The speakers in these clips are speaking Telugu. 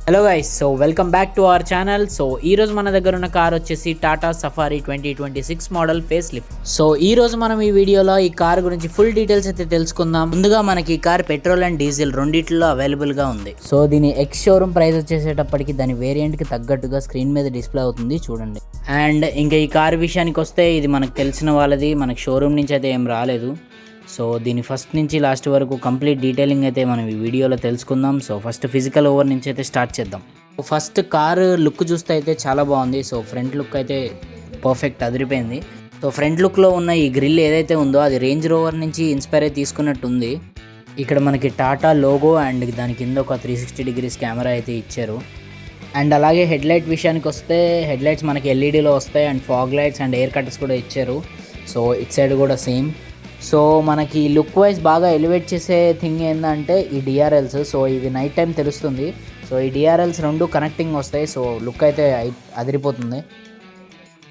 Hello guys, so welcome back to our channel. So ఈ రోజు మన దగ్గర ఉన్న కార్ వచ్చేసి Tata safari 2026 model face lift. So ఈ రోజు మనం ఈ వీడియోలో ఈ కార్ గురించి ఫుల్ డీటెయిల్స్ అయితే తెలుసుకుందాం. ముందుగా మనకి ఈ కార్ పెట్రోల్ అండ్ డీజిల్ రెండిట్లో అవైలబుల్ గా ఉంది. సో దీని ఎక్స్ షోరూమ్ ప్రైస్ వచ్చేసేటప్పటికి దాని వేరియంట్ కి తగ్గట్టుగా స్క్రీన్ మీద డిస్ప్లే అవుతుంది చూడండి. అండ్ ఇంకా ఈ కార్ విషయానికి వస్తే ఇది మనకు తెలిసిన వాళ్ళది, మనకి షోరూమ్ నుంచి అయితే ఏం రాలేదు. సో దీని ఫస్ట్ నుంచి లాస్ట్ వరకు కంప్లీట్ డీటెయిలింగ్ అయితే మనం ఈ వీడియోలో తెలుసుకుందాం. సో ఫస్ట్ ఫిజికల్ ఓవర్ నుంచి అయితే స్టార్ట్ చేద్దాం. ఫస్ట్ కారు లుక్ చూస్తే అయితే చాలా బాగుంది. సో ఫ్రంట్ లుక్ అయితే పర్ఫెక్ట్ అదిరిపోయింది. సో ఫ్రంట్ లుక్లో ఉన్న ఈ గ్రిల్ ఏదైతే ఉందో అది రేంజ్ రోవర్ నుంచి ఇన్స్పైర్ అయి తీసుకున్నట్టు ఉంది. ఇక్కడ మనకి టాటా లోగో అండ్ దాని కింద ఒక 360 డిగ్రీస్ కెమెరా అయితే ఇచ్చారు. అండ్ అలాగే హెడ్ లైట్ విషయానికి వస్తే హెడ్ లైట్స్ మనకి ఎల్ఈడీలో వస్తాయి and fog lights and air cutters కూడా ఇచ్చారు. సో ఇట్ సైడ్ కూడా సేమ్. సో మనకి లుక్ వైజ్ బాగా ఎలివేట్ చేసే థింగ్ ఏంటంటే ఈ డిఆర్ఎల్స్. సో ఇవి నైట్ టైం తెలుస్తుంది. సో ఈ డిఆర్ఎల్స్ రెండు కనెక్టింగ్ వస్తాయి. సో లుక్ అయితే అదిరిపోతుంది.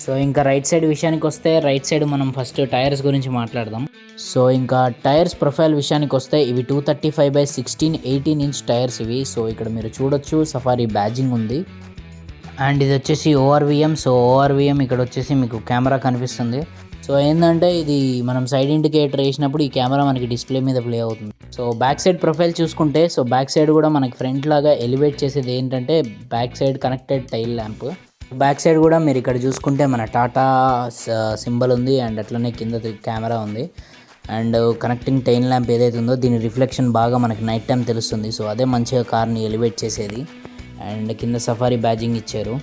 సో ఇంకా రైట్ సైడ్ విషయానికి వస్తే రైట్ సైడ్ మనం ఫస్ట్ టైర్స్ గురించి మాట్లాడదాం. సో ఇంకా టైర్స్ ప్రొఫైల్ విషయానికి వస్తే ఇవి 235/16 18 ఇంచ్ టైర్స్ ఇవి. సో ఇక్కడ మీరు చూడొచ్చు సఫారీ బ్యాజింగ్ ఉంది. అండ్ ఇది వచ్చేసి ఓఆర్విఎం. సో ఓఆర్విఎం ఇక్కడ వచ్చేసి మీకు కెమెరా కనిపిస్తుంది. సో ఏంటంటే ఇది మనం సైడ్ ఇండికేటర్ వేసినప్పుడు ఈ కెమెరా మనకి డిస్ప్లే మీద ప్లే అవుతుంది. సో బ్యాక్ సైడ్ ప్రొఫైల్ చూసుకుంటే సో బ్యాక్ సైడ్ కూడా మనకి ఫ్రంట్ లాగా ఎలివేట్ చేసేది ఏంటంటే back side connected tail lamp. Back side కూడా మీరు ఇక్కడ చూసుకుంటే మన టాటా సింబల్ ఉంది అండ్ అట్లనే కింద కెమెరా ఉంది. అండ్ కనెక్టింగ్ టైల్ ల్యాంప్ ఏదైతే ఉందో దీని రిఫ్లెక్షన్ బాగా మనకి నైట్ టైం తెలుస్తుంది. సో అదే మంచిగా కార్ని ఎలివేట్ చేసేది. అండ్ కింద సఫారీ బ్యాజింగ్ ఇచ్చారు.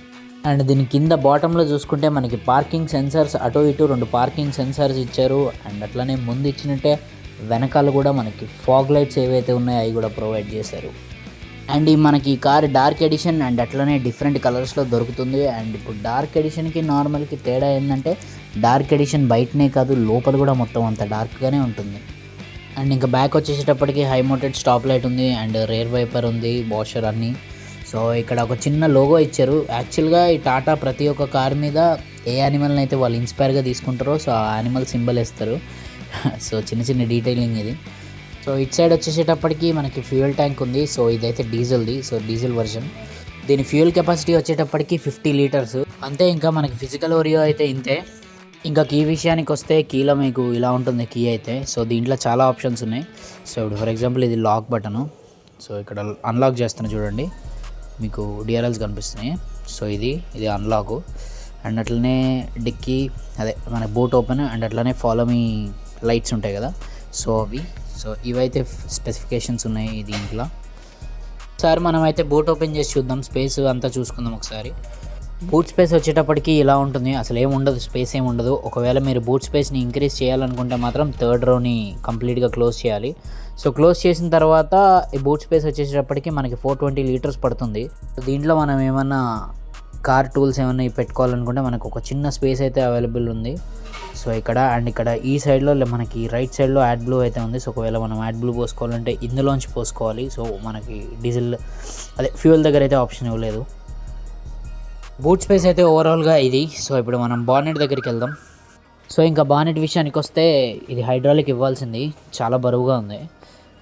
అండ్ దీని కింద బాటంలో చూసుకుంటే మనకి పార్కింగ్ సెన్సార్స్ అటు ఇటు 2 పార్కింగ్ సెన్సార్స్ ఇచ్చారు. అండ్ అట్లనే ముందు ఇచ్చినట్టే వెనకాల కూడా మనకి ఫాగ్ లైట్స్ ఏవైతే ఉన్నాయో అవి కూడా ప్రొవైడ్ చేశారు. అండ్ ఈ మనకి ఈ కార్ డార్క్ ఎడిషన్ అండ్ అట్లనే డిఫరెంట్ కలర్స్లో దొరుకుతుంది. అండ్ ఇప్పుడు డార్క్ ఎడిషన్కి నార్మల్కి తేడా ఏంటంటే డార్క్ ఎడిషన్ బయటనే కాదు లోపల కూడా మొత్తం అంత డార్క్గానే ఉంటుంది. అండ్ ఇంకా బ్యాక్ వచ్చేసేటప్పటికి హై మౌంటెడ్ స్టాప్ లైట్ ఉంది అండ్ రేర్ వైపర్ ఉంది, వాషర్ అన్నీ. సో ఇక్కడ ఒక చిన్న లోగో ఇచ్చారు. యాక్చువల్గా ఈ టాటా ప్రతి ఒక్క కార్ మీద ఏ యానిమల్ని అయితే వాళ్ళు ఇన్స్పైర్గా తీసుకుంటారో సో ఆ యానిమల్ సింబల్ వేస్తారు. సో చిన్న చిన్న డీటెయిలింగ్ ఇది. సో ఇట్ సైడ్ వచ్చేసేటప్పటికి మనకి ఫ్యూయల్ ట్యాంక్ ఉంది. సో ఇదైతే డీజిల్ది. So diesel version. దీని ఫ్యూయల్ కెపాసిటీ వచ్చేటప్పటికి 50 లీటర్స్ అంతే. ఇంకా మనకి ఫిజికల్ ఓరియో అయితే ఇంతే. ఇంకా కీ విషయానికి వస్తే కీలో మీకు ఇలా ఉంటుంది కీ అయితే. సో దీంట్లో చాలా ఆప్షన్స్ ఉన్నాయి. సో ఇప్పుడు ఫర్ ఎగ్జాంపుల్ ఇది లాక్ బటను. సో ఇక్కడ అన్లాక్ చేస్తాను చూడండి, మీకు డిఆర్ఎల్స్ కనిపిస్తున్నాయి. సో ఇది అన్లాక్. అండ్ అట్లనే డిక్కీ అదే మన బూట్ ఓపెన్ అండ్ అట్లనే ఫాలో మీ లైట్స్ ఉంటాయి కదా సో అవి. సో ఇవైతే స్పెసిఫికేషన్స్ ఉన్నాయి దీంట్లో. ఒకసారి మనం అయితే బూట్ ఓపెన్ చేసి చూద్దాం, స్పేస్ అంతా చూసుకుందాం ఒకసారి. బూట్ స్పేస్ వచ్చేటప్పటికి ఇలా ఉంటుంది. అసలు ఏమి ఉండదు, స్పేస్ ఏమి ఉండదు. ఒకవేళ మీరు బూట్ స్పేస్ని ఇంక్రీజ్ చేయాలనుకుంటే మాత్రం థర్డ్ రోని కంప్లీట్గా క్లోజ్ చేయాలి. సో క్లోజ్ చేసిన తర్వాత ఈ బూట్ స్పేస్ వచ్చేటప్పటికి మనకి 420 లీటర్స్ పడుతుంది. దీంట్లో మనం ఏమన్నా కార్ టూల్స్ ఏమన్నా పెట్టుకోవాలనుకుంటే మనకు ఒక చిన్న స్పేస్ అయితే అవైలబుల్ ఉంది. సో ఇక్కడ అండ్ ఇక్కడ ఈ సైడ్లో మనకి రైట్ సైడ్లో యాడ్ బ్లూ అయితే ఉంది. సో ఒకవేళ మనం యాడ్ బ్లూ పోసుకోవాలంటే ఇందులోంచి పోసుకోవాలి. సో మనకి డీజిల్ అదే ఫ్యూయల్ దగ్గర అయితే ఆప్షన్ ఇవ్వలేదు. బూట్ స్పేస్ అయితే ఓవరాల్గా ఇది. సో ఇప్పుడు మనం బానెట్ దగ్గరికి వెళ్దాం. సో ఇంకా బానెట్ విషయానికి వస్తే ఇది హైడ్రాలిక్ ఇవ్వాల్సింది, చాలా బరువుగా ఉంది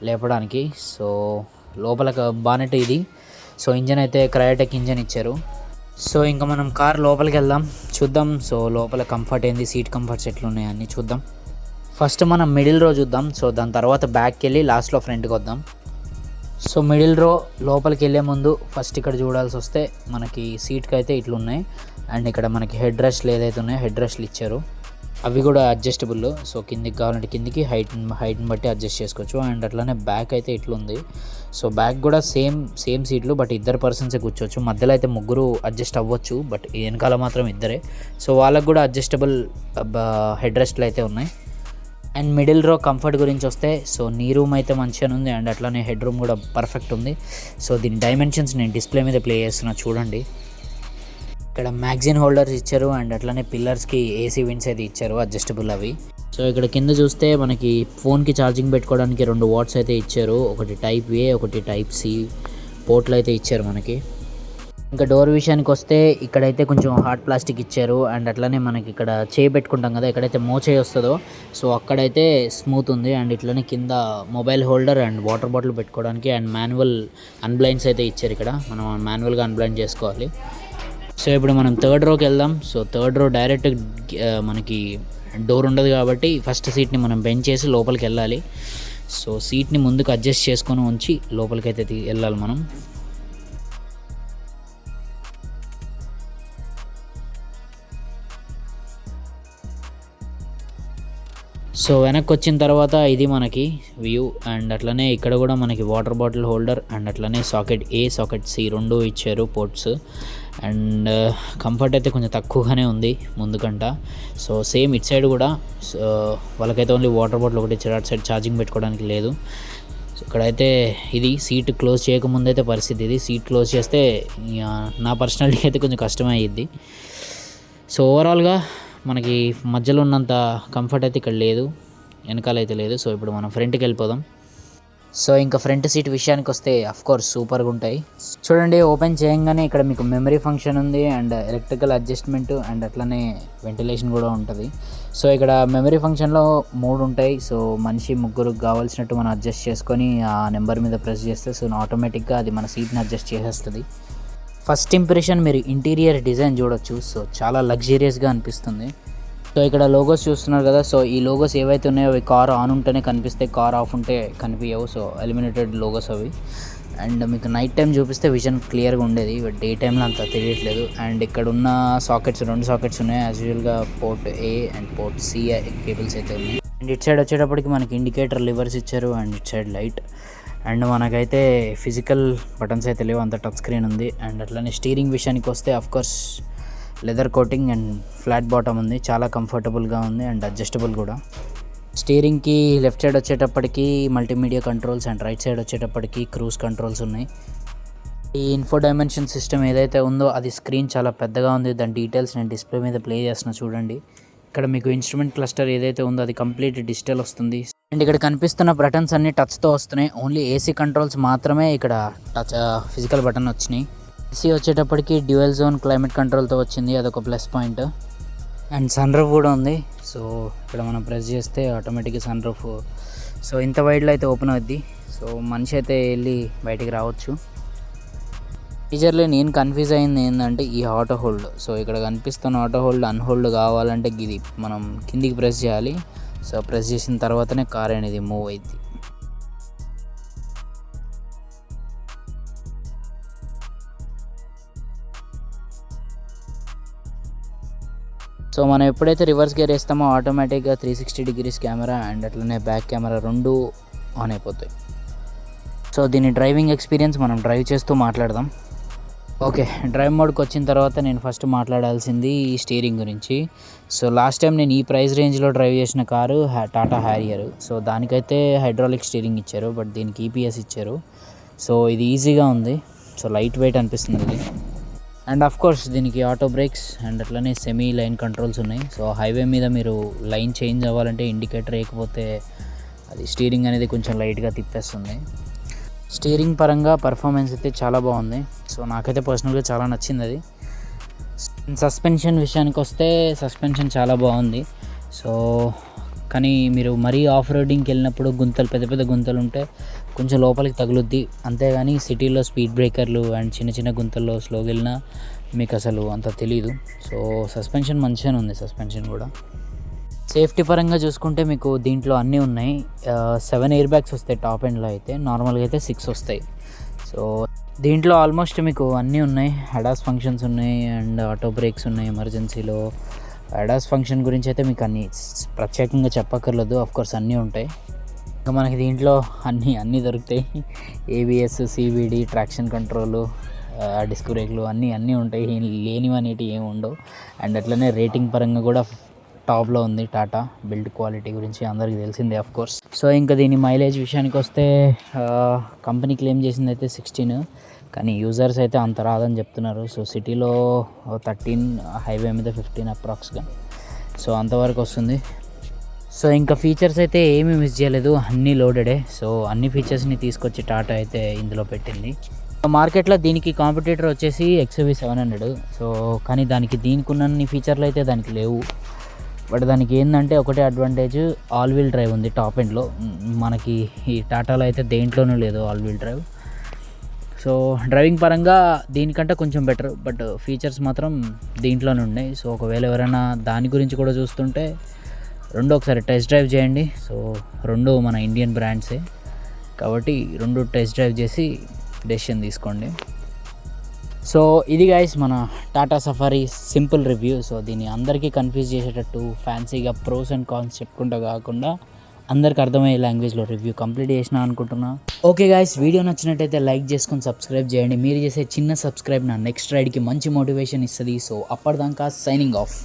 లేపడానికి. సో లోపల బానెట్ ఇది. సో ఇంజన్ అయితే క్రయోటెక్ ఇంజన్ ఇచ్చారు. సో ఇంకా మనం కార్ లోపలికి వెళ్దాం, చూద్దాం. సో లోపల కంఫర్ట్ ఏంది, సీట్ కంఫర్ట్స్ ఎట్లున్నాయి అన్నీ చూద్దాం. ఫస్ట్ మనం మిడిల్ రో చూద్దాం. సో దాని తర్వాత బ్యాక్కి వెళ్ళి లాస్ట్లో ఫ్రంట్కి వద్దాం. సో మిడిల్ రో లోపలికి వెళ్ళే ముందు ఫస్ట్ ఇక్కడ చూడాల్సి వస్తే మనకి సీట్కి అయితే ఇట్లున్నాయి. అండ్ ఇక్కడ మనకి హెడ్ రెస్ట్లు ఏదైతే ఉన్నాయో హెడ్ రెస్ట్లు ఇచ్చారు, అవి కూడా అడ్జస్టబుల్. సో కిందికి కావాలంటే కిందికి హైట్ని బట్టి అడ్జస్ట్ చేసుకోవచ్చు. అండ్ అట్లానే బ్యాక్ అయితే ఇట్లుంది. సో బ్యాక్ కూడా సేమ్ సీట్లు, బట్ 2 పర్సన్సే కూర్చోవచ్చు. మధ్యలో అయితే 3 అడ్జస్ట్ అవ్వచ్చు, బట్ వెనకాల మాత్రం 2. సో వాళ్ళకు కూడా అడ్జస్టబుల్ హెడ్ రెస్ట్లు అయితే ఉన్నాయి. అండ్ మిడిల్ రో కంఫర్ట్ గురించి వస్తే సో నీ రూమ్ అయితే మంచిగా ఉంది అండ్ అట్లానే హెడ్ రూమ్ కూడా పర్ఫెక్ట్ ఉంది. సో దీని డైమెన్షన్స్ నేను డిస్ప్లే మీద ప్లే చేస్తున్నా చూడండి. ఇక్కడ మ్యాగజైన్ హోల్డర్స్ ఇచ్చారు అండ్ అట్లానే పిల్లర్స్కి ఏసీ విండ్స్ అయితే ఇచ్చారు అడ్జస్టబుల్ అవి. సో ఇక్కడ కింద చూస్తే మనకి ఫోన్కి ఛార్జింగ్ పెట్టుకోవడానికి 2 వాట్స్ అయితే ఇచ్చారు. ఒకటి టైప్ ఏ ఒకటి టైప్ సి పోర్ట్లు అయితే ఇచ్చారు మనకి. ఇంకా డోర్ విషయానికి వస్తే ఇక్కడైతే కొంచెం హార్డ్ ప్లాస్టిక్ ఇచ్చారు. అండ్ అట్లనే మనకి ఇక్కడ చేయి పెట్టుకుంటాం కదా, ఎక్కడైతే మోచేయి వస్తుందో సో అక్కడైతే స్మూత్ ఉంది. అండ్ ఇట్లనే కింద mobile holder and water bottle పెట్టుకోవడానికి అండ్ మాన్యువల్ అన్బ్లైండ్స్ అయితే ఇచ్చారు. ఇక్కడ మనం మాన్యువల్గా అన్బ్లైండ్ చేసుకోవాలి. సో ఇప్పుడు మనం థర్డ్ రోకి వెళ్దాం. సో థర్డ్ రో డైరెక్ట్ మనకి డోర్ ఉండదు కాబట్టి ఫస్ట్ సీట్ని మనం బెంచ్ చేసి లోపలికి వెళ్ళాలి. సో సీట్ని ముందుకు అడ్జస్ట్ చేసుకొని ఉంచి లోపలికైతే వెళ్ళాలి మనం. సో వెనక్కి వచ్చిన తర్వాత ఇది మనకి వ్యూ. అండ్ అట్లనే ఇక్కడ కూడా మనకి వాటర్ బాటిల్ హోల్డర్ అండ్ అట్లనే సాకెట్ ఏ సాకెట్ సి రెండు ఇచ్చారు పోర్ట్స్. అండ్ కంఫర్ట్ అయితే కొంచెం తక్కువగానే ఉంది ముందుకంట. సో సేమ్ ఇట్ సైడ్ కూడా సో వాళ్ళకైతే ఓన్లీ వాటర్ బాటిల్ ఒకటి ఇచ్చారు, అటు సైడ్ ఛార్జింగ్ పెట్టుకోవడానికి లేదు. సో ఇక్కడైతే ఇది సీట్ క్లోజ్ చేయకముందైతే పరిస్థితి ఇది. సీట్ క్లోజ్ చేస్తే నా పర్సనాలిటీ అయితే కొంచెం కష్టమయ్యిద్ది. సో ఓవరాల్గా మనకి మధ్యలో ఉన్నంత కంఫర్ట్ అయితే ఇక్కడ లేదు, వెనకాలైతే లేదు. సో ఇప్పుడు మనం ఫ్రంట్కి వెళ్ళిపోదాం. సో ఇంకా ఫ్రంట్ సీట్ విషయానికి వస్తే అఫ్కోర్స్ సూపర్గా ఉంటాయి. చూడండి, ఓపెన్ చేయగానే ఇక్కడ మీకు మెమరీ ఫంక్షన్ ఉంది అండ్ ఎలక్ట్రికల్ అడ్జస్ట్మెంట్ అండ్ అట్లనే వెంటిలేషన్ కూడా ఉంటుంది. సో ఇక్కడ మెమరీ ఫంక్షన్లో 3 ఉంటాయి. సో మనిషి ముగ్గురికి కావాల్సినట్టు మనం అడ్జస్ట్ చేసుకొని ఆ నెంబర్ మీద ప్రెస్ చేస్తే సో ఆటోమేటిక్గా అది మన సీట్ని అడ్జస్ట్ చేసేస్తుంది. ఫస్ట్ ఇంప్రెషన్ మీరు ఇంటీరియర్ డిజైన్ చూడొచ్చు. సో చాలా లగ్జరియస్గా అనిపిస్తుంది. సో ఇక్కడ లోగోస్ చూస్తున్నారు కదా, సో ఈ లోగోస్ ఏవైతే ఉన్నాయో అవి కార్ ఆన్ ఉంటేనే కనిపిస్తాయి, కార్ ఆఫ్ ఉంటే కనిపించవు. సో ఎలిమినేటెడ్ లోగోస్ అవి. అండ్ మీకు నైట్ టైం చూపిస్తే విజన్ క్లియర్గా ఉండేది, బట్ డే టైంలో అంత తెలియట్లేదు. అండ్ ఇక్కడ ఉన్న సాకెట్స్ 2 సాకెట్స్ ఉన్నాయి యాజ్ యూజువల్గా. Port A and port C cables అయితే ఉన్నాయి. అండ్ ఇటు సైడ్ వచ్చేటప్పటికి మనకి ఇండికేటర్ లివర్స్ ఇచ్చారు అండ్ ఇటు సైడ్ లైట్. అండ్ మనకైతే ఫిజికల్ బటన్స్ అయితే లేవు, అంత టచ్ స్క్రీన్ ఉంది. అండ్ అట్లనే స్టీరింగ్ విషయానికి వస్తే of course leather coating and flat bottom ఉంది, చాలా కంఫర్టబుల్గా ఉంది అండ్ అడ్జస్టబుల్ కూడా. స్టీరింగ్కి లెఫ్ట్ సైడ్ వచ్చేటప్పటికి multimedia controls and right side వచ్చేటప్పటికి క్రూజ్ కంట్రోల్స్ ఉన్నాయి. ఈ ఇన్ఫో డైమెన్షన్ సిస్టమ్ ఏదైతే ఉందో అది స్క్రీన్ చాలా పెద్దగా ఉంది, దాని డీటెయిల్స్ నేను డిస్ప్లే మీద ప్లే చేస్తున్నా చూడండి. ఇక్కడ మీకు ఇన్స్ట్రుమెంట్ క్లస్టర్ ఏదైతే ఉందో అది కంప్లీట్ డిజిటల్ వస్తుంది. అండ్ ఇక్కడ కనిపిస్తున్న బటన్స్ అన్ని టచ్తో వస్తున్నాయి. ఓన్లీ ఏసీ కంట్రోల్స్ మాత్రమే ఇక్కడ టచ్ ఫిజికల్ బటన్ వచ్చినాయి. ఏసీ వచ్చేటప్పటికి డ్యూయల్ జోన్ క్లైమేట్ కంట్రోల్తో వచ్చింది, అదొక plus point. And sunroof కూడా ఉంది. సో ఇక్కడ మనం ప్రెస్ చేస్తే ఆటోమేటిక్గా సన్ రూఫ్ సో ఇంత వైడ్లో అయితే ఓపెన్ అవుద్ది. సో మనిషి అయితే వెళ్ళి బయటికి రావచ్చు. మేజర్లీ నేను కన్ఫ్యూజ్ అయింది ఏంటంటే ఈ ఆటో హోల్డ్. సో ఇక్కడ కనిపిస్తున్న ఆటో హోల్డ్ అన్హోల్డ్ కావాలంటే ఇది మనం కిందికి ప్రెస్ చేయాలి. సో ప్రెస్ చేసిన తర్వాతనే కార్ అనేది మూవ్ అయింది. సో మనం ఎప్పుడైతే రివర్స్ గేర్ వేస్తామో ఆటోమేటిక్గా 360 డిగ్రీస్ కెమెరా అండ్ అట్లనే బ్యాక్ కెమెరా 2 ఆన్ అయిపోతాయి. సో దీని డ్రైవింగ్ ఎక్స్పీరియన్స్ మనం డ్రైవ్ చేస్తూ మాట్లాడదాం. ఓకే, డ్రైవ్ మోడ్కి వచ్చిన తర్వాత నేను ఫస్ట్ మాట్లాడాల్సింది ఈ స్టీరింగ్ గురించి. సో లాస్ట్ టైం నేను ఈ ప్రైస్ రేంజ్లో డ్రైవ్ చేసిన కారు టాటా హ్యారియర్. సో దానికైతే హైడ్రాలిక్ స్టీరింగ్ ఇచ్చారు, బట్ దీనికి ఈపీఎస్ ఇచ్చారు. సో ఇది ఈజీగా ఉంది, సో లైట్ వెయిట్ అనిపిస్తుంది ఇది. అండ్ ఆఫ్ కోర్స్ దీనికి ఆటో బ్రేక్స్ అండ్ అట్లనే సెమీ లైన్ కంట్రోల్స్ ఉన్నాయి. సో హైవే మీద మీరు లైన్ చేంజ్ అవ్వాలంటే ఇండికేటర్ వేయకపోతే అది స్టీరింగ్ అనేది కొంచెం లైట్గా తిప్పేస్తుంది. స్టీరింగ్ పరంగా పర్ఫార్మెన్స్ అయితే చాలా బాగుంది. సో నాకైతే పర్సనల్గా చాలా నచ్చింది అది. సస్పెన్షన్ విషయానికి వస్తే సస్పెన్షన్ చాలా బాగుంది. సో కానీ మీరు మరీ ఆఫ్ రోడింగ్కి వెళ్ళినప్పుడు పెద్ద పెద్ద గుంతలు ఉంటే కొంచెం లోపలికి తగులుద్ది. అంతేగాని సిటీలో స్పీడ్ బ్రేకర్లు అండ్ చిన్న చిన్న గుంతల్లో స్లోగా వెళ్ళినా మీకు అసలు అంత తెలీదు. సో సస్పెన్షన్ మంచిగానే ఉంది. సస్పెన్షన్ కూడా సేఫ్టీ పరంగా చూసుకుంటే మీకు దీంట్లో అన్నీ ఉన్నాయి. 7 ఎయిర్ బ్యాగ్స్ వస్తాయి టాప్ ఎండ్లో అయితే, నార్మల్గా అయితే 6 వస్తాయి. సో దీంట్లో ఆల్మోస్ట్ మీకు అన్నీ ఉన్నాయి. అడాస్ ఫంక్షన్స్ ఉన్నాయి అండ్ ఆటో బ్రేక్స్ ఉన్నాయి. ఎమర్జెన్సీలో అడాస్ ఫంక్షన్ గురించి అయితే మీకు అన్నీ ప్రత్యేకంగా చెప్పక్కర్లేదు, ఆఫ్కోర్స్ అన్నీ ఉంటాయి. ఇంకా మనకి దీంట్లో అన్నీ దొరుకుతాయి. ABS, CBD, traction control, disc బ్రేక్లు అన్నీ ఉంటాయి. లేనివనేటి ఏమి ఉండవు. అండ్ అట్లనే రేటింగ్ పరంగా కూడా టాప్లో ఉంది. టాటా బిల్డ్ క్వాలిటీ గురించి అందరికీ తెలిసిందే ఆఫ్కోర్స్. సో ఇంకా దీని మైలేజ్ విషయానికి వస్తే కంపెనీ క్లెయిమ్ చేసింది అయితే 16, కానీ యూజర్స్ అయితే అంత రాదని చెప్తున్నారు. సో సిటీలో 13, హైవే మీద 15 అప్రాక్స్గా. సో అంతవరకు వస్తుంది. సో ఇంకా ఫీచర్స్ అయితే ఏమీ మిస్ చేయలేదు, అన్నీ లోడెడే. సో అన్ని ఫీచర్స్ని తీసుకొచ్చి టాటా అయితే ఇందులో పెట్టింది. మార్కెట్లో దీనికి కాంపిటీటర్ వచ్చేసి XUV 700. సో కానీ దీనికి ఉన్నన్ని ఫీచర్లు అయితే దానికి లేవు. బట్ దానికి ఏంటంటే ఒకటే అడ్వాంటేజ్, ఆల్ వీల్ డ్రైవ్ ఉంది టాప్ ఎండ్లో. మనకి ఈ టాటాలో అయితే దేంట్లోనూ లేదు all wheel drive. So driving పరంగా దీనికంటే కొంచెం బెటర్, బట్ ఫీచర్స్ మాత్రం దీంట్లోనే ఉన్నాయి. సో ఒకవేళ ఎవరైనా దాని గురించి కూడా చూస్తుంటే రెండు ఒకసారి టెస్ట్ డ్రైవ్ చేయండి. సో రెండు మన ఇండియన్ బ్రాండ్సే కాబట్టి రెండు టెస్ట్ డ్రైవ్ చేసి డెసిషన్ తీసుకోండి. సో ఇది గైస్ మన Tata safari simple review. So దీన్ని అందరికీ కన్ఫ్యూజ్ చేసేటట్టు ఫ్యాన్సీగా ప్రోస్ అండ్ కాన్స్ చెప్పుకుంటూ కాకుండా అందరికి అర్థమయ్యే లాంగ్వేజ్లో రివ్యూ కంప్లీట్ చేసినా అనుకుంటున్నా. ఓకే గైస్, వీడియో నచ్చినట్టయితే లైక్ చేసుకొని సబ్స్క్రైబ్ చేయండి. మీరు చేసే చిన్న సబ్స్క్రైబ్ నా నెక్స్ట్ రైడ్కి మంచి మోటివేషన్ ఇస్తుంది. సో అప్పటిదాకా సైనింగ్ ఆఫ్.